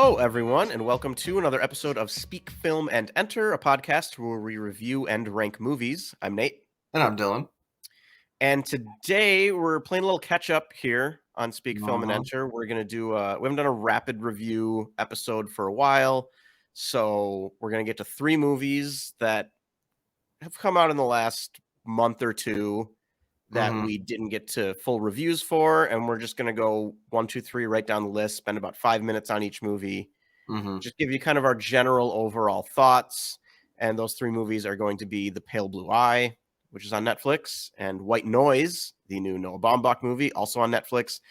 Hello, everyone, and welcome to another episode of Speak, Film, and Enter, a podcast where we review and rank movies. I'm Nate. And I'm Dylan. And today we're playing a little catch up here on Speak, Film, and Mhm. Enter. We're going to do, we haven't done a rapid review episode for a while. So we're going to get to 3 movies that have come out in the last month or two that we didn't get to full reviews for. And we're just going to go 1, 2, 3 right down the list, spend about 5 minutes on each movie. Just give you kind of our general overall thoughts. And those 3 movies are going to be The Pale Blue Eye, which is on Netflix, and White Noise, the new Noah Baumbach movie, also on Netflix.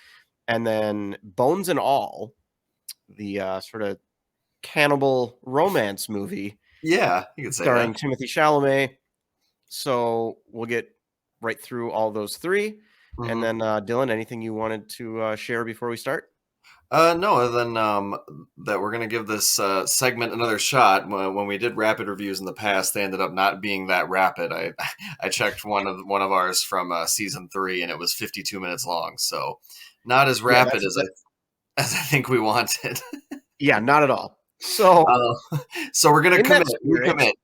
And then Bones and All, the sort of cannibal romance movie. Yeah, you could say starring that. Timothy Chalamet. So we'll get right through all those 3. And then, Dylan, anything you wanted to share before we start? No, other than that we're going to give this segment another shot. When we did rapid reviews in the past, they ended up not being that rapid. I checked one of ours from season 3, and it was 52 minutes long. So not as rapid as I think we wanted. Yeah, not at all. So, so we're going to commit. commit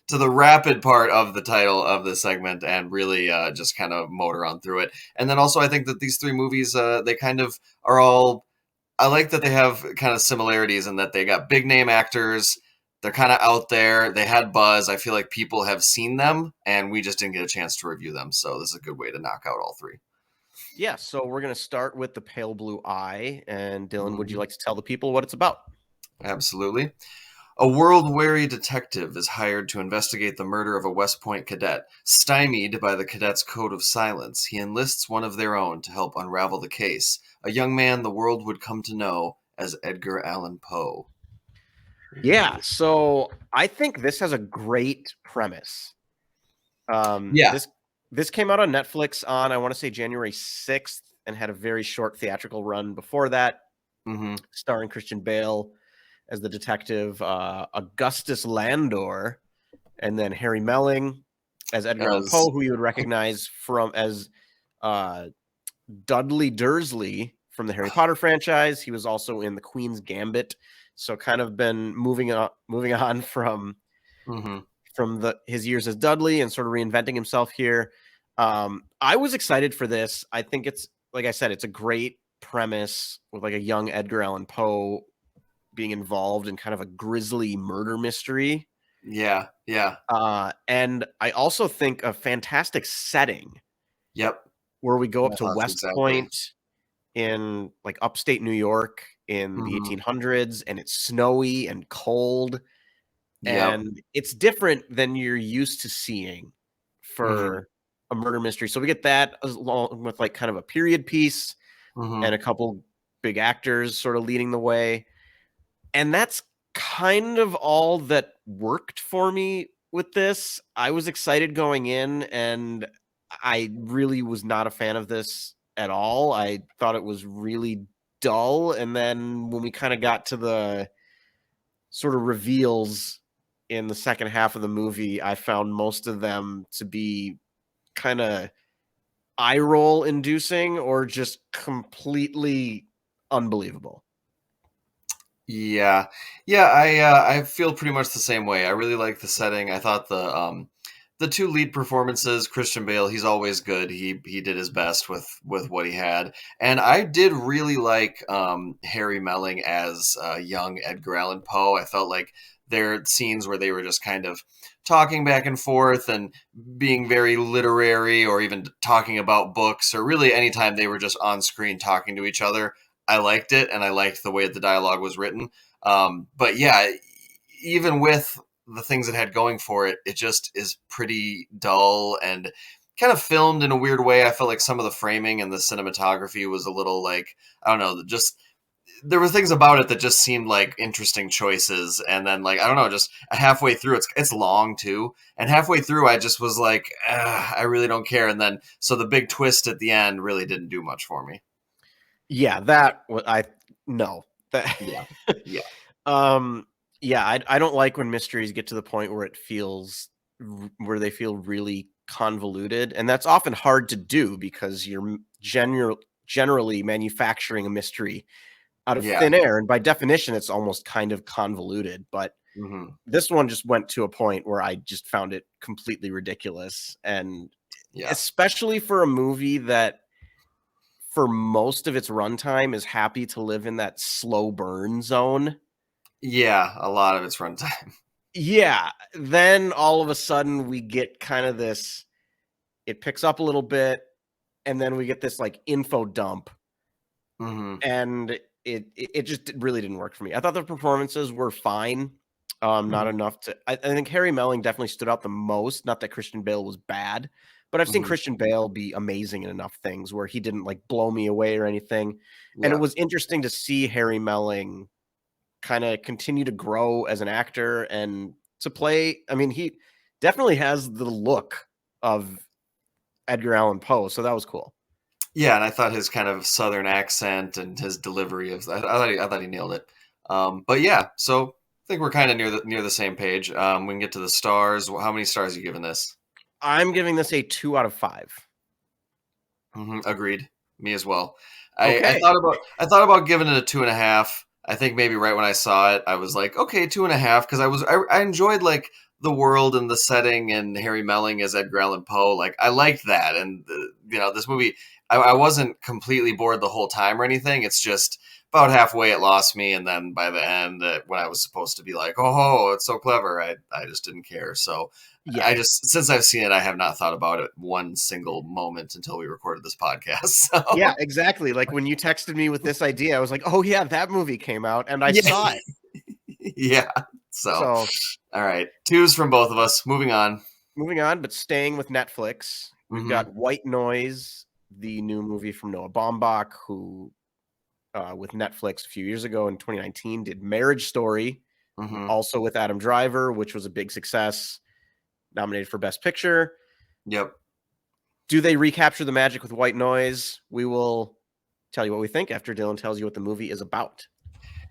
to the rapid part of the title of the segment and really just kind of motor on through it. And then also, I think that these 3 movies, they kind of are all. I like that they have kind of similarities in that they got big name actors. They're kind of out there. They had buzz. I feel like people have seen them, and we just didn't get a chance to review them. So this is a good way to knock out all 3. Yeah, so we're going to start with The Pale Blue Eye. And Dylan, would you like to tell the people what it's about? Absolutely. A world-weary detective is hired to investigate the murder of a West Point cadet. Stymied by the cadet's code of silence, he enlists one of their own to help unravel the case, a young man the world would come to know as Edgar Allan Poe. Yeah, so I think this has a great premise. Yeah. This came out on Netflix on, I want to say, January 6th and had a very short theatrical run before that, starring Christian Bale as the detective, Augustus Landor, and then Harry Melling as Edgar Allan Poe, who you would recognize as Dudley Dursley from the Harry Potter franchise. He was also in The Queen's Gambit, so kind of been moving on from his years as Dudley and sort of reinventing himself here. I was excited for this. I think it's, like I said, it's a great premise with like a young Edgar Allan Poe being involved in kind of a grisly murder mystery. Yeah. And I also think a fantastic setting. Yep. Where we go up to West Point in like upstate New York in the 1800s, and it's snowy and cold. And it's different than you're used to seeing for a murder mystery. So we get that along with like kind of a period piece and a couple big actors sort of leading the way. And that's kind of all that worked for me with this. I was excited going in, and I really was not a fan of this at all. I thought it was really dull. And then when we kind of got to the sort of reveals in the second half of the movie, I found most of them to be kind of eye roll inducing or just completely unbelievable. Yeah. I feel pretty much the same way. I really like the setting. I thought the 2 lead performances, Christian Bale, he's always good. He did his best with what he had, and I did really like Harry Melling as young Edgar Allan Poe. I felt like their scenes where they were just kind of talking back and forth and being very literary, or even talking about books, or really anytime they were just on screen talking to each other. I liked it, and I liked the way the dialogue was written. But yeah, even with the things it had going for it, it just is pretty dull and kind of filmed in a weird way. I felt like some of the framing and the cinematography was a little like, I don't know, just there were things about it that just seemed like interesting choices. And then like, I don't know, just halfway through, it's long too. And halfway through, I just was like, I really don't care. And then, so the big twist at the end really didn't do much for me. Yeah, I don't like when mysteries get to the point where where they feel really convoluted, and that's often hard to do because you're generally manufacturing a mystery out of Yeah. thin air. And by definition, it's almost kind of convoluted. But this one just went to a point where I just found it completely ridiculous. And especially for a movie that for most of its runtime is happy to live in that slow burn zone. Yeah, a lot of its runtime. Yeah. Then all of a sudden we get kind of this, it picks up a little bit, and then we get this like info dump. And it just really didn't work for me. I thought the performances were fine. Not enough to. I think Harry Melling definitely stood out the most. Not that Christian Bale was bad, but I've seen Christian Bale be amazing in enough things where he didn't like blow me away or anything. And it was interesting to see Harry Melling kind of continue to grow as an actor and to play. I mean, he definitely has the look of Edgar Allan Poe, so that was cool. Yeah, and I thought his kind of southern accent and his delivery of I thought he nailed it. But yeah, so I think we're kind of near the same page. We can get to the stars. How many stars are you giving this? I'm giving this a 2 out of 5. Agreed. Me as well. Okay. I thought about giving it a 2.5. I think maybe right when I saw it, I was like, okay, 2.5, because I enjoyed like the world and the setting and Harry Melling as Edgar Allan Poe. Like I liked that, and this movie, I wasn't completely bored the whole time or anything. It's just about halfway it lost me, and then by the end, when I was supposed to be like, oh, it's so clever, I just didn't care. So yeah. I just, since I've seen it, I have not thought about it one single moment until we recorded this podcast. So. Yeah, exactly. Like when you texted me with this idea, I was like, oh yeah, that movie came out and I saw it. Yeah. So, all right. 2s from both of us. Moving on, but staying with Netflix, we've got White Noise, the new movie from Noah Baumbach, who with Netflix a few years ago in 2019 did Marriage Story, also with Adam Driver, which was a big success. Nominated for Best Picture. Yep. Do they recapture the magic with White Noise? We will tell you what we think after Dylan tells you what the movie is about.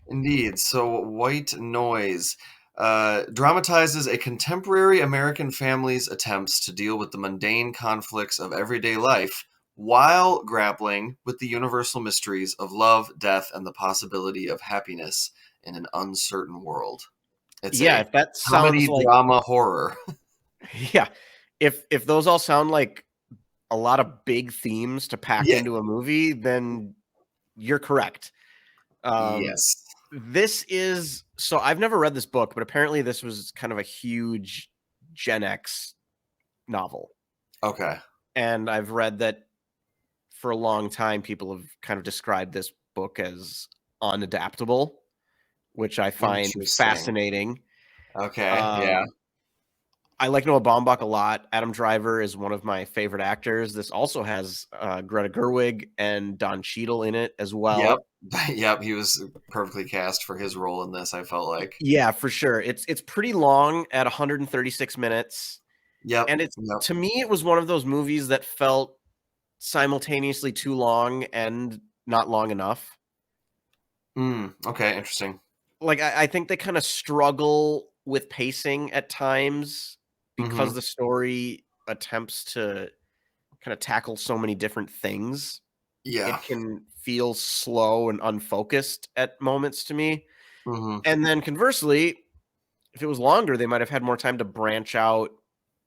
Indeed. So White Noise dramatizes a contemporary American family's attempts to deal with the mundane conflicts of everyday life while grappling with the universal mysteries of love, death, and the possibility of happiness in an uncertain world. It's if that sounds comedy, like drama, horror. Yeah. If those all sound like a lot of big themes to pack into a movie, then you're correct. Yes. This is, so I've never read this book, but apparently this was kind of a huge Gen X novel. Okay. And I've read that for a long time, people have kind of described this book as unadaptable, which I find fascinating. Okay. Yeah. I like Noah Baumbach a lot. Adam Driver is one of my favorite actors. This also has Greta Gerwig and Don Cheadle in it as well. Yep. He was perfectly cast for his role in this, I felt like. Yeah, for sure. It's pretty long at 136 minutes. Yep. And to me, it was one of those movies that felt simultaneously too long and not long enough. Okay, interesting. Like, I think they kind of struggle with pacing at times because the story attempts to kind of tackle so many different things. Yeah. It can feel slow and unfocused at moments to me. And then conversely, if it was longer, they might have had more time to branch out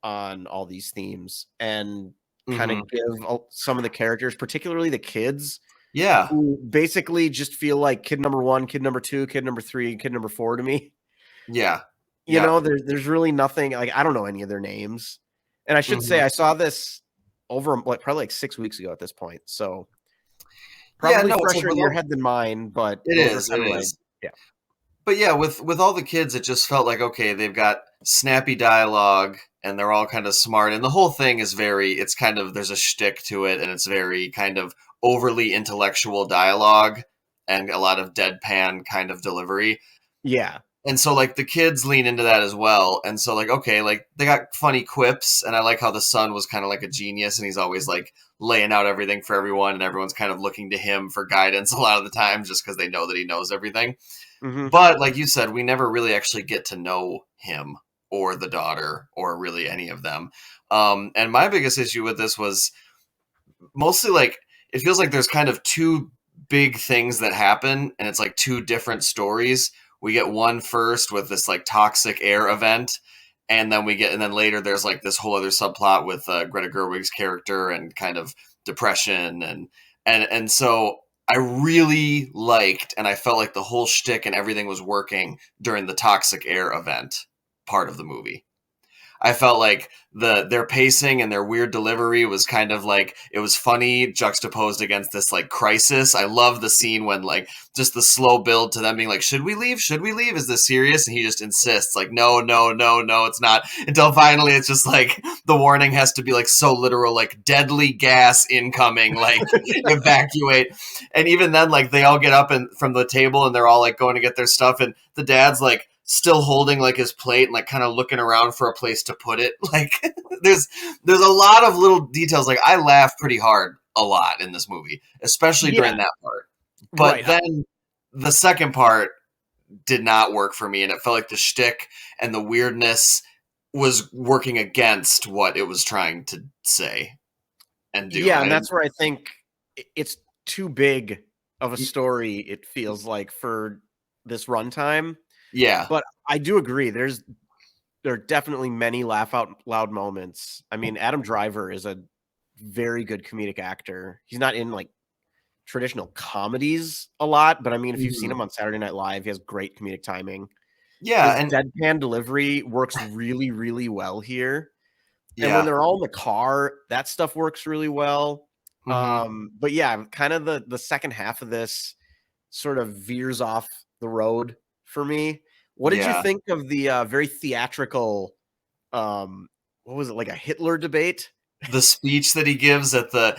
on all these themes and kind of give some of the characters, particularly the kids, who basically just feel like kid number 1, kid number 2, kid number 3, kid number 4 to me. Yeah. You know, there's really nothing, like, I don't know any of their names. And I should say, I saw this over probably like 6 weeks ago at this point. So probably fresher in your head than mine, but it is. Yeah. But yeah, with all the kids, it just felt like, okay, they've got snappy dialogue and they're all kind of smart. And the whole thing is it's kind of, there's a shtick to it, and it's very kind of overly intellectual dialogue and a lot of deadpan kind of delivery. Yeah. And so, like, the kids lean into that as well. And so, like, okay, like, they got funny quips. And I like how the son was kind of like a genius. And he's always, like, laying out everything for everyone. And everyone's kind of looking to him for guidance a lot of the time just because they know that he knows everything. But, like you said, we never really actually get to know him or the daughter or really any of them. And my biggest issue with this was mostly, like, it feels like there's kind of two big things that happen, and it's like two different stories. We get one first with this like toxic air event, and then later there's like this whole other subplot with Greta Gerwig's character and kind of depression and so I really liked, and I felt like the whole shtick and everything was working during the toxic air event part of the movie. I felt like their pacing and their weird delivery was kind of like, it was funny juxtaposed against this like crisis. I love the scene when like just the slow build to them being like, should we leave? Should we leave? Is this serious? And he just insists like, no, no, no, no, it's not. Until finally it's just like the warning has to be like so literal, like deadly gas incoming, like evacuate. And even then, like they all get up and from the table and they're all like going to get their stuff. And the dad's like, still holding like his plate and like kind of looking around for a place to put it. Like there's a lot of little details. Like I laughed pretty hard a lot in this movie, especially during that part. But then the second part did not work for me, and it felt like the shtick and the weirdness was working against what it was trying to say and do. Yeah, and that's where I think it's too big of a story, it feels like, for this runtime. Yeah. But I do agree. There are definitely many laugh out loud moments. I mean, Adam Driver is a very good comedic actor. He's not in like traditional comedies a lot, but I mean, if you've seen him on Saturday Night Live, he has great comedic timing. Yeah. His deadpan delivery works really, really well here. And when they're all in the car, that stuff works really well. But yeah, kind of the second half of this sort of veers off the road for me. What did you think of the very theatrical, what was it, like a Hitler debate? The speech that he gives at the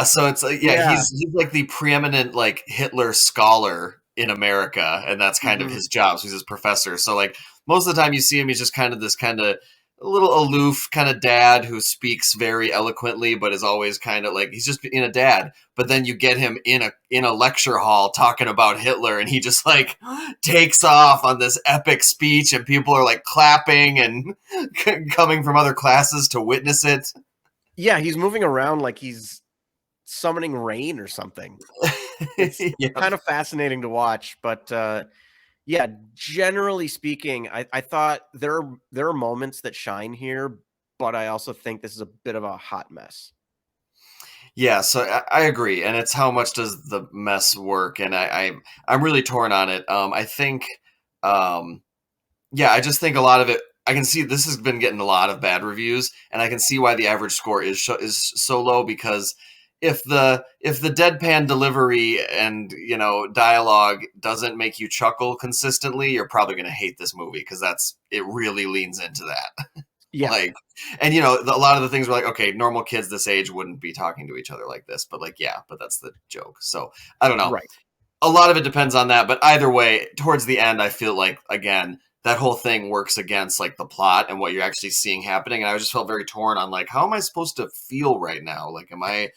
so it's like he's like the preeminent like Hitler scholar in America, and that's kind of his job. So he's his professor. So like most of the time you see him, he's just kind of this kind of a little aloof kind of dad who speaks very eloquently, but is always kind of like he's just in a dad. But then you get him in a lecture hall talking about Hitler, and he just like takes off on this epic speech, and people are like clapping and coming from other classes to witness it. Yeah, he's moving around like he's summoning rain or something. It's kind of fascinating to watch, but yeah, generally speaking, I thought there are moments that shine here, but I also think this is a bit of a hot mess. Yeah, so I agree, and it's how much does the mess work, and I'm really torn on it. I think, I just think a lot of it. I can see this has been getting a lot of bad reviews, and I can see why the average score is so low, because if the deadpan delivery and dialogue doesn't make you chuckle consistently, you're probably going to hate this movie, because it really leans into that. Yeah. Like, and a lot of the things were like, okay, normal kids this age wouldn't be talking to each other like this, but like, yeah, but that's the joke. So I don't know. Right. A lot of it depends on that, but either way, towards the end, I feel like, again, that whole thing works against like the plot and what you're actually seeing happening. And I just felt very torn on like, how am I supposed to feel right now? Like, am I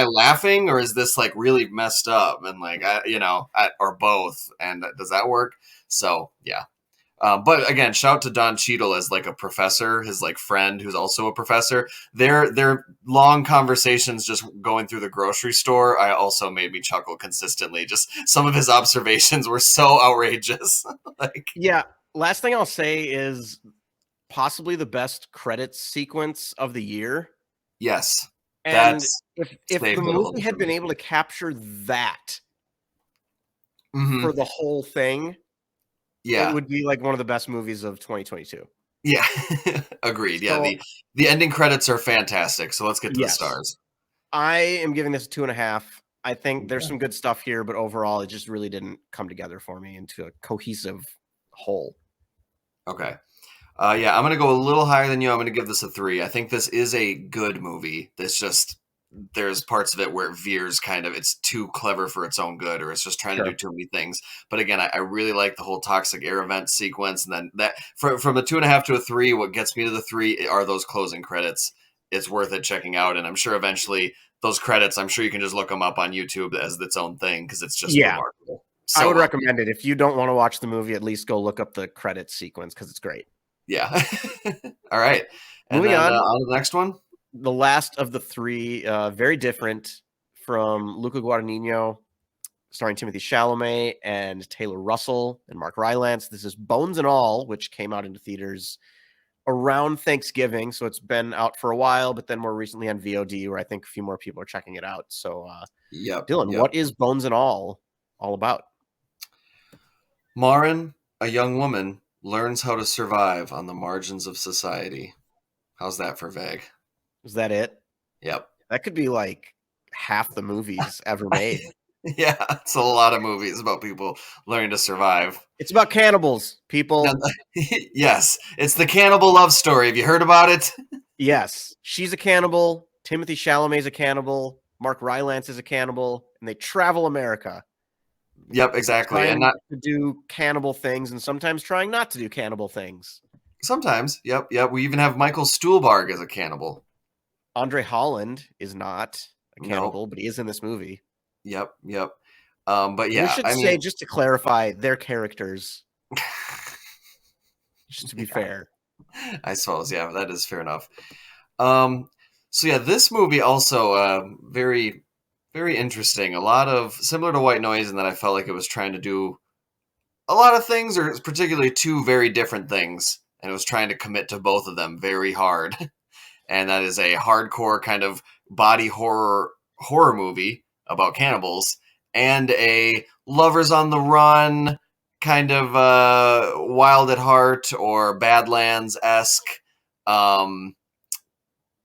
laughing, or is this like really messed up? And like, or both. And does that work? So yeah. But again, shout to Don Cheadle as like a professor, his like friend who's also a professor. Their long conversations just going through the grocery store, I also made me chuckle consistently. Just some of his observations were so outrageous. Last thing I'll say is possibly the best credits sequence of the year. Yes. And if the movie had been able to capture that for the whole thing, it would be like one of the best movies of 2022. Yeah, agreed. So, yeah, the ending credits are fantastic. So let's get to the stars. I am giving this a 2.5. I think there's some good stuff here, but overall, it just really didn't come together for me into a cohesive whole. Okay. I'm going to go a little higher than you. I'm going to give this a 3. I think this is a good movie. There's parts of it where it veers it's too clever for its own good, or it's just trying to do too many things. But again, I really like the whole toxic air event sequence. And then that from a 2.5 to a 3, what gets me to the 3 are those closing credits. It's worth it checking out. And I'm sure eventually those credits, I'm sure you can just look them up on YouTube as its own thing, because it's just remarkable. So, I would recommend it. If you don't want to watch the movie, at least go look up the credits sequence, because it's great. Yeah. All right. And moving on to the next one. The last of the 3, very different, from Luca Guadagnino. starring Timothy Chalamet and Taylor Russell and Mark Rylance. This is Bones and All, which came out into theaters around Thanksgiving. So it's been out for a while, but then more recently on VOD, where I think a few more people are checking it out. So, Dylan, what is Bones and All about? Marin, a young woman, learns how to survive on the margins of society. How's that for vague? Is that it? Yep. That could be like half the movies ever made. Yeah, it's a lot of movies about people learning to survive. It's about cannibals, people. Yes, it's the cannibal love story. Have you heard about it? Yes, she's a cannibal. Timothy Chalamet's a cannibal. Mark Rylance is a cannibal, and they travel America. Yep, exactly. And not to do cannibal things, and sometimes trying not to do cannibal things. Sometimes, yep. We even have Michael Stuhlbarg as a cannibal. Andre Holland is not a cannibal, but he is in this movie. Yep. But yeah, we should say, just to clarify, their characters. Just to be fair. I suppose, yeah, that is fair enough. So yeah, this movie also very, very interesting. A lot of similar to White Noise in that I felt like it was trying to do a lot of things, or particularly two very different things, and it was trying to commit to both of them very hard. And that is a hardcore kind of body horror movie about cannibals, and a lovers on the run kind of Wild at Heart or Badlands-esque, and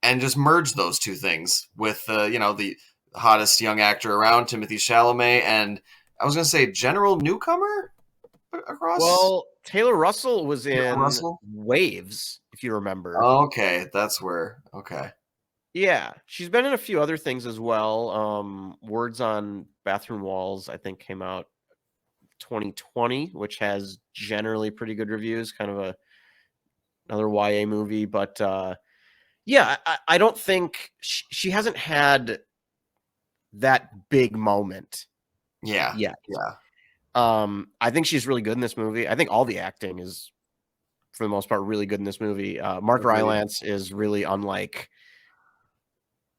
just merge those two things with the hottest young actor around, Timothy Chalamet, and I was going to say general newcomer across. Well, Taylor Russell was in Waves, if you remember. Okay, that's where. Okay. Yeah, she's been in a few other things as well. Words on Bathroom Walls, I think, came out 2020, which has generally pretty good reviews. Kind of another YA movie, but yeah, I don't think she hasn't had that big moment. Yeah. I think she's really good in this movie. I think all the acting is, for the most part, really good in this movie. Mark Rylance is really unlike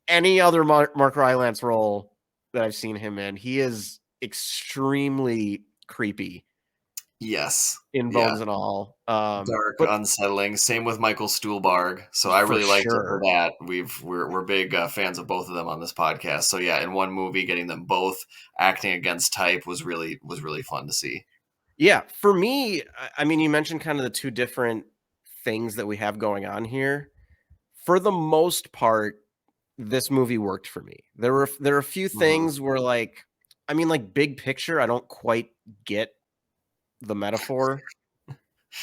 any other Mark Rylance role that I've seen him in. He is extremely creepy. Yes. In Bones and All. Dark, unsettling. Same with Michael Stuhlbarg. So I really liked it for that. We're big fans of both of them on this podcast. So yeah, in one movie, getting them both acting against type was really fun to see. Yeah, for me, I mean, you mentioned kind of the two different things that we have going on here. For the most part, this movie worked for me. There are a few things where, like, I mean, like, big picture, I don't quite get the metaphor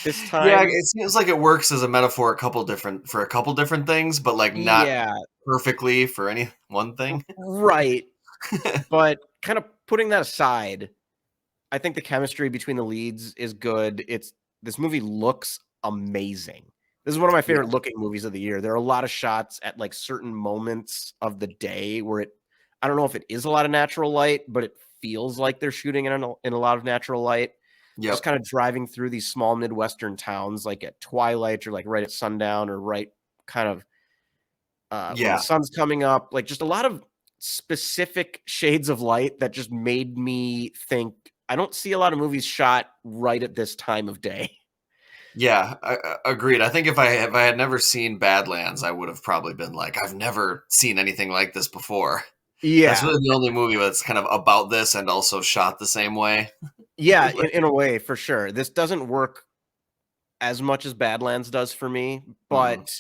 this time. Yeah, it seems like it works as a metaphor for a couple different things, but like not perfectly for any one thing. Right. But kind of putting that aside, I think the chemistry between the leads is good. This movie looks amazing. This is one of my favorite looking movies of the year. There are a lot of shots at like certain moments of the day where I don't know if it is a lot of natural light, but it feels like they're shooting in a lot of natural light. Just kind of driving through these small Midwestern towns, like at twilight or like right at sundown or right kind of when the sun's coming up, like just a lot of specific shades of light that just made me think I don't see a lot of movies shot right at this time of day. Yeah, I agreed. I think if I had never seen Badlands, I would have probably been like, I've never seen anything like this before. Yeah. That's really the only movie that's kind of about this and also shot the same way. Yeah, in a way, for sure. This doesn't work as much as Badlands does for me, but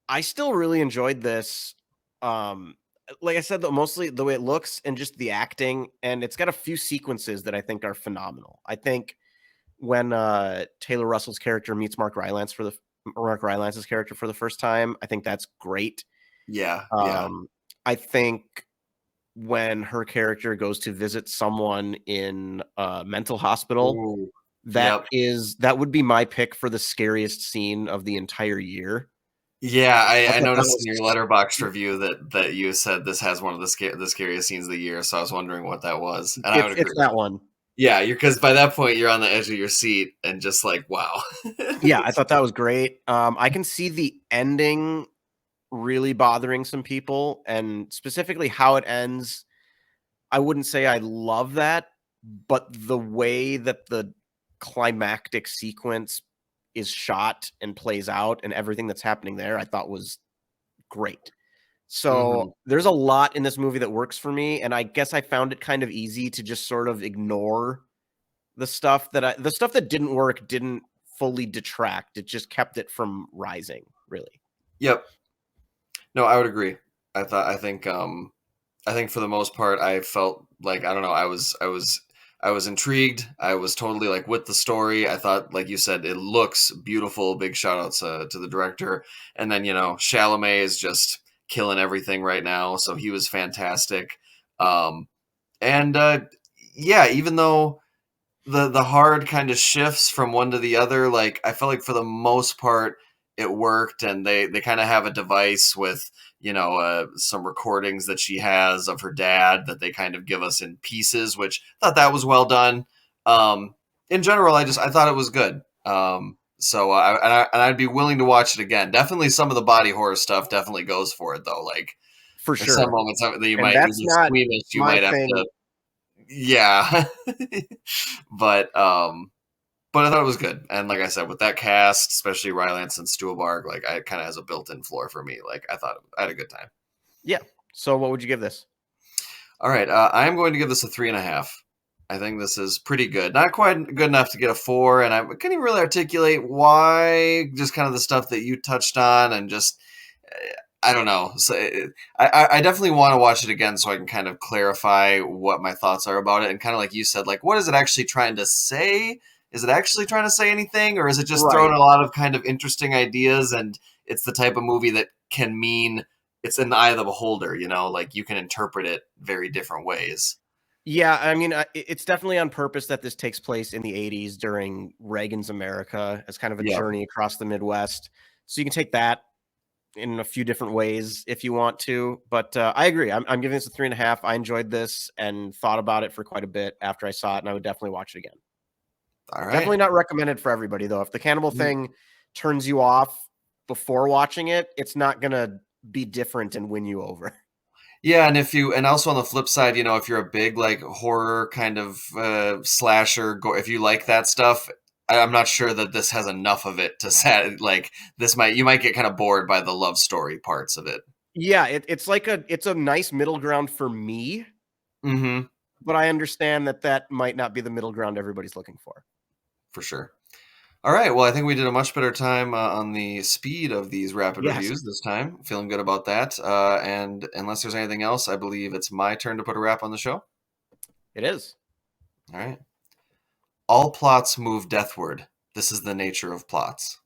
I still really enjoyed this. Like I said, though, mostly the way it looks and just the acting, and it's got a few sequences that I think are phenomenal. I think when Taylor Russell's character meets Mark Rylance's character for the first time, I think that's great. Yeah. I think when her character goes to visit someone in a mental hospital, that would be my pick for the scariest scene of the entire year. Yeah, I noticed in your Letterboxd review that you said this has one of the scariest scenes of the year, so I was wondering what that was. And I would agree. It's that one. Yeah, because by that point you're on the edge of your seat and just like, wow. Yeah, I thought that was great. I can see the ending really bothering some people, and specifically how it ends. I wouldn't say I love that, but the way that the climactic sequence is shot and plays out and everything that's happening there, I thought was great. Mm-hmm. So there's a lot in this movie that works for me, and I guess I found it kind of easy to just sort of ignore the stuff that didn't work didn't fully detract. It just kept it from rising, really. Yep. No, I would agree. I think for the most part, I felt like, I don't know, I was intrigued. I was totally like with the story. I thought, like you said, it looks beautiful. Big shout outs to the director. And then, Chalamet is just killing everything right now. So he was fantastic. Um, and yeah, even though the hard kind of shifts from one to the other, like I felt like for the most part it worked, and they kind of have a device with some recordings that she has of her dad that they kind of give us in pieces, which I thought that was well done. In general, I thought it was good. So I'd be willing to watch it again. Definitely some of the body horror stuff definitely goes for it though. Like For there's some sure. moments that you And might that's be not squeamish. You my might have thing. to, yeah. But I thought it was good, and like I said, with that cast, especially Rylance and Stuhlbarg, like it kind of has a built-in floor for me. Like I thought I had a good time. Yeah. So what would you give this? All right, I am going to give this a 3.5. I think this is pretty good. Not quite good enough to get a 4, and I can't even really articulate why. Just kind of the stuff that you touched on, and just I don't know. So I definitely want to watch it again so I can kind of clarify what my thoughts are about it, and kind of like you said, like what is it actually trying to say? Is it actually trying to say anything, or is it just throwing Right. a lot of kind of interesting ideas? And it's the type of movie that can mean it's in the eye of the beholder. Like you can interpret it very different ways. Yeah, I mean, it's definitely on purpose that this takes place in the 80s during Reagan's America as kind of a Yeah. journey across the Midwest. So you can take that in a few different ways if you want to. But I agree. I'm giving this a 3.5. I enjoyed this and thought about it for quite a bit after I saw it, and I would definitely watch it again. All right. Definitely not recommended for everybody, though. If the cannibal thing turns you off before watching it, it's not going to be different and win you over. Yeah, and also on the flip side, if you're a big like horror kind of slasher, if you like that stuff, I'm not sure that this has enough of it to set. Like you might get kind of bored by the love story parts of it. Yeah, it's a nice middle ground for me, Mm-hmm. but I understand that might not be the middle ground everybody's looking for. For sure. All right. Well, I think we did a much better time on the speed of these rapid Yes, reviews this time. Feeling good about that. And unless there's anything else, I believe it's my turn to put a wrap on the show. it is. All right. All plots move deathward. This is the nature of plots.